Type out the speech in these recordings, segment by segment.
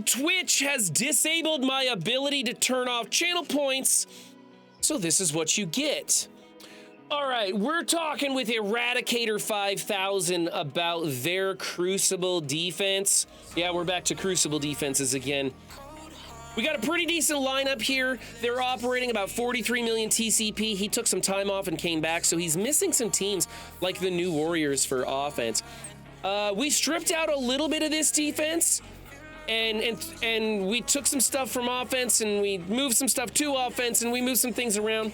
Twitch has disabled my ability to turn off channel points, so this is what you get. All right, we're talking with Eradicator 5000 about their Crucible defense. Yeah, we're back to Crucible defenses again. We got a pretty decent lineup here. They're operating about 43 million TCP. He took some time off and came back, so he's missing some teams like the New Warriors for offense. We stripped out a little bit of this defense, and we took some stuff from offense, and we moved some stuff to offense, and we moved some things around.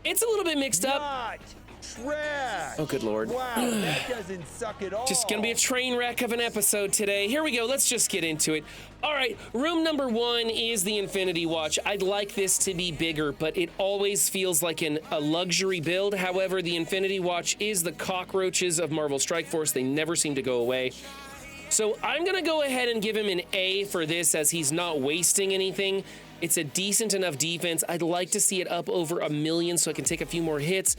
It's a little bit mixed up. Not trash. Oh, good Lord. Wow, that doesn't suck at all. Just gonna be a train wreck of an episode today. Here we go, let's just get into it. All right, room number 1 is the Infinity Watch. I'd like this to be bigger, but it always feels like a luxury build. However, the Infinity Watch is the cockroaches of Marvel Strike Force. They never seem to go away. So I'm gonna go ahead and give him an A for this, as he's not wasting anything. It's a decent enough defense. I'd like to see it up over 1 million so I can take a few more hits.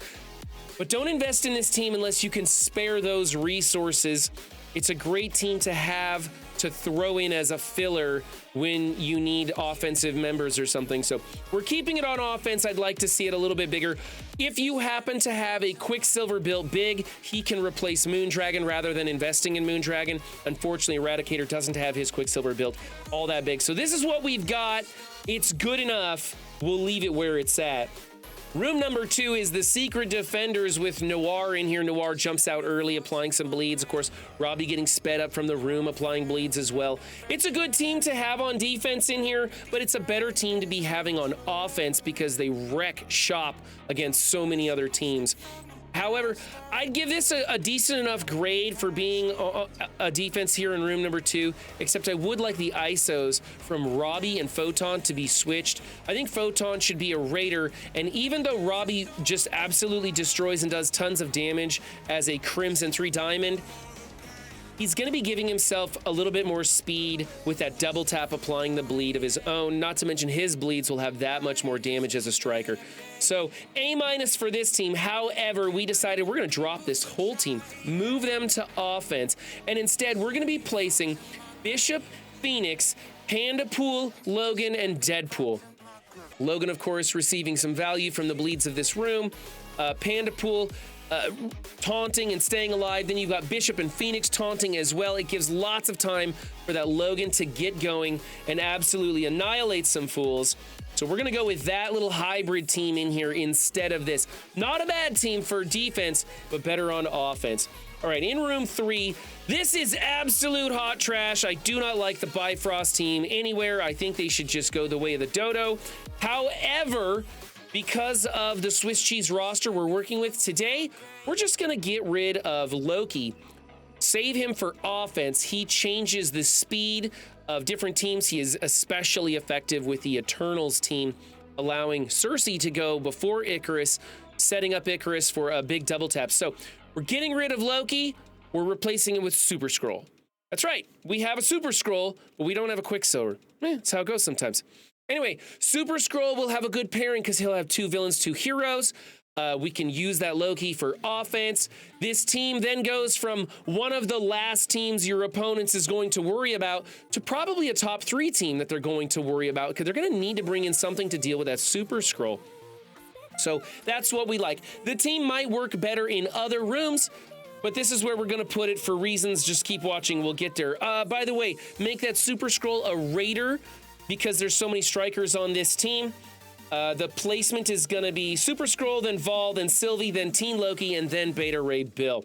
But don't invest in this team unless you can spare those resources. It's a great team to have to throw in as a filler when you need offensive members or something. So we're keeping it on offense. I'd like to see it a little bit bigger. If you happen to have a Quicksilver built big, he can replace Moondragon rather than investing in Moondragon. Unfortunately, Eradicator doesn't have his Quicksilver built all that big. So this is what we've got. It's good enough. We'll leave it where it's at. Room number 2 is the Secret Defenders with Noir in here. Noir jumps out early, applying some bleeds. Of course, Robbie getting sped up from the room, applying bleeds as well. It's a good team to have on defense in here, but it's a better team to be having on offense because they wreck shop against so many other teams. However, I'd give this a decent enough grade for being a defense here in room number 2, except I would like the ISOs from Robbie and Photon to be switched. I think Photon should be a Raider, and even though Robbie just absolutely destroys and does tons of damage as a Crimson 3 Diamond, he's going to be giving himself a little bit more speed with that double tap applying the bleed of his own, not to mention his bleeds will have that much more damage as a striker. So A- for this team. However, we decided we're going to drop this whole team, move them to offense, and instead we're going to be placing Bishop, Phoenix, Pandapool, Logan, and Deadpool. Logan, of course, receiving some value from the bleeds of this room. Pandapool taunting and staying alive. Then you've got Bishop and Phoenix taunting as well. It gives lots of time for that Logan to get going and absolutely annihilate some fools. So we're going to go with that little hybrid team in here instead of this. Not a bad team for defense, but better on offense. All right, in room 3, this is absolute hot trash. I do not like the Bifrost team anywhere. I think they should just go the way of the dodo. However, because of the Swiss cheese roster we're working with today, we're just going to get rid of Loki. Save him for offense. He changes the speed of different teams. He is especially effective with the Eternals team, allowing Cersei to go before Icarus, setting up Icarus for a big double tap. So we're getting rid of Loki. We're replacing it with Super Skrull. That's right. We have a Super Skrull, but we don't have a Quicksilver. That's how it goes sometimes. Anyway, Super Skrull will have a good pairing because he'll have 2 villains, 2 heroes. We can use that Loki for offense. This team then goes from one of the last teams your opponents is going to worry about to probably a top 3 team that they're going to worry about because they're going to need to bring in something to deal with that Super Skrull. So that's what we like. The team might work better in other rooms, but this is where we're going to put it for reasons. Just keep watching. We'll get there. By the way, make that Super Skrull a Raider because there's so many strikers on this team. The placement is going to be Super Skrull, then Vol, then Sylvie, then Teen Loki, and then Beta Ray Bill.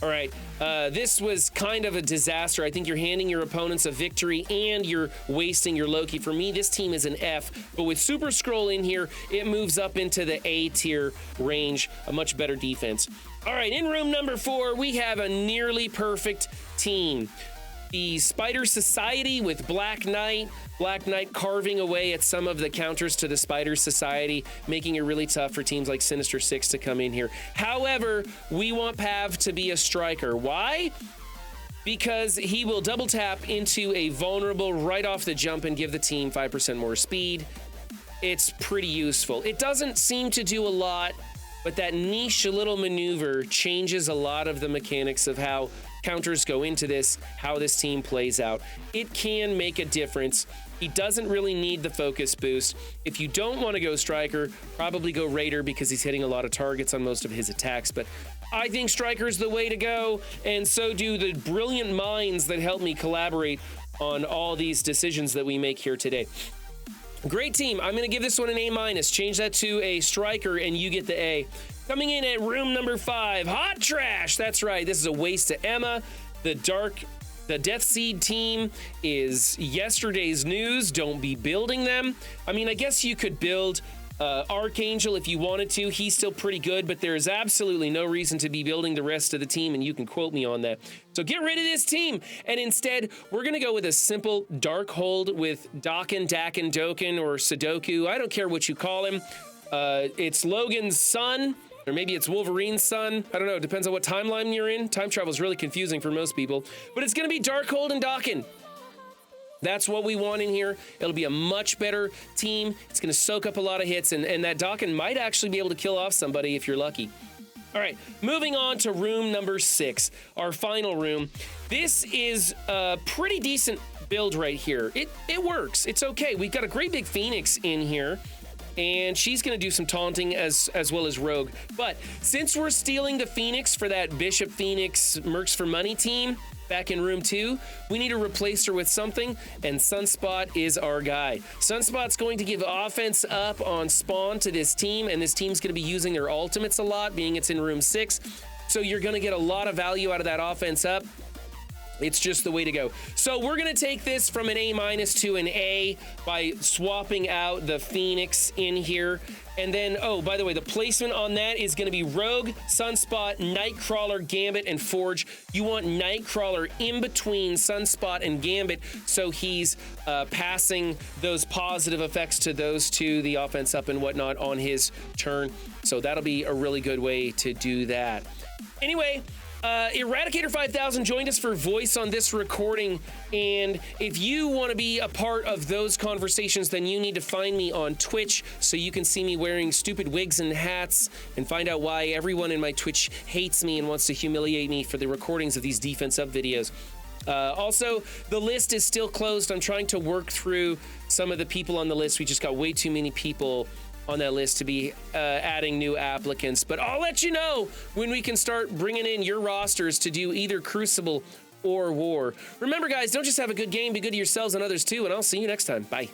All right, this was kind of a disaster. I think you're handing your opponents a victory and you're wasting your Loki. For me, this team is an F, but with Super Skrull in here, it moves up into the A tier range, a much better defense. All right, in room number 4, we have a nearly perfect team. The Spider Society with Black Knight. Black Knight carving away at some of the counters to the Spider Society, making it really tough for teams like Sinister Six to come in here. However, we want Pav to be a striker. Why? Because he will double tap into a vulnerable right off the jump and give the team 5% more speed. It's pretty useful. It doesn't seem to do a lot, but that niche little maneuver changes a lot of the mechanics of how counters go into this, how this team plays out. It can make a difference. He doesn't really need the focus boost. If you don't want to go striker, probably go raider because he's hitting a lot of targets on most of his attacks. But I think striker is the way to go, and so do the brilliant minds that help me collaborate on all these decisions that we make here today. Great team. I'm going to give this one an A-. Change that to a striker, and you get the A. Coming in at room number 5, hot trash. That's right. This is a waste to Emma. The Death Seed team is yesterday's news. Don't be building them. I mean, I guess you could build Archangel if you wanted to. He's still pretty good, but there is absolutely no reason to be building the rest of the team, and you can quote me on that. So get rid of this team, and instead, we're going to go with a simple Dark Hold with Dakin, Doken, or Sudoku. I don't care what you call him. It's Logan's son, or maybe it's Wolverine's son. I don't know. It depends on what timeline you're in. Time travel is really confusing for most people, but it's going to be Dark Hold and Dakin. That's what we want in here. It'll be a much better team. It's going to soak up a lot of hits, and that Dakin might actually be able to kill off somebody if you're lucky. All right, moving on to room number 6, our final room. This is a pretty decent build right here. It works. It's okay. We've got a great big Phoenix in here, and she's going to do some taunting as well as Rogue. But since we're stealing the Phoenix for that Bishop Phoenix Mercs for Money team back in room 2, we need to replace her with something, and Sunspot is our guy. Sunspot's going to give offense up on spawn to this team, and this team's going to be using their ultimates a lot, being it's in room 6. So you're going to get a lot of value out of that offense up. It's just the way to go. So we're going to take this from an A- to an A by swapping out the Phoenix in here. And then, oh, by the way, the placement on that is going to be Rogue, Sunspot, Nightcrawler, Gambit, and Forge. You want Nightcrawler in between Sunspot and Gambit, so he's passing those positive effects to those two, the offense up and whatnot, on his turn. So that'll be a really good way to do that. Anyway, Eradicator 5000 joined us for voice on this recording, and if you want to be a part of those conversations, then you need to find me on Twitch so you can see me wearing stupid wigs and hats and find out why everyone in my Twitch hates me and wants to humiliate me for the recordings of these defense up videos. Also, the list is still closed. I'm trying to work through some of the people on the list. We just got way too many people on that list to be adding new applicants, but I'll let you know when we can start bringing in your rosters to do either Crucible or War. Remember, guys, don't just have a good game, be good to yourselves and others too, and I'll see you next time. Bye.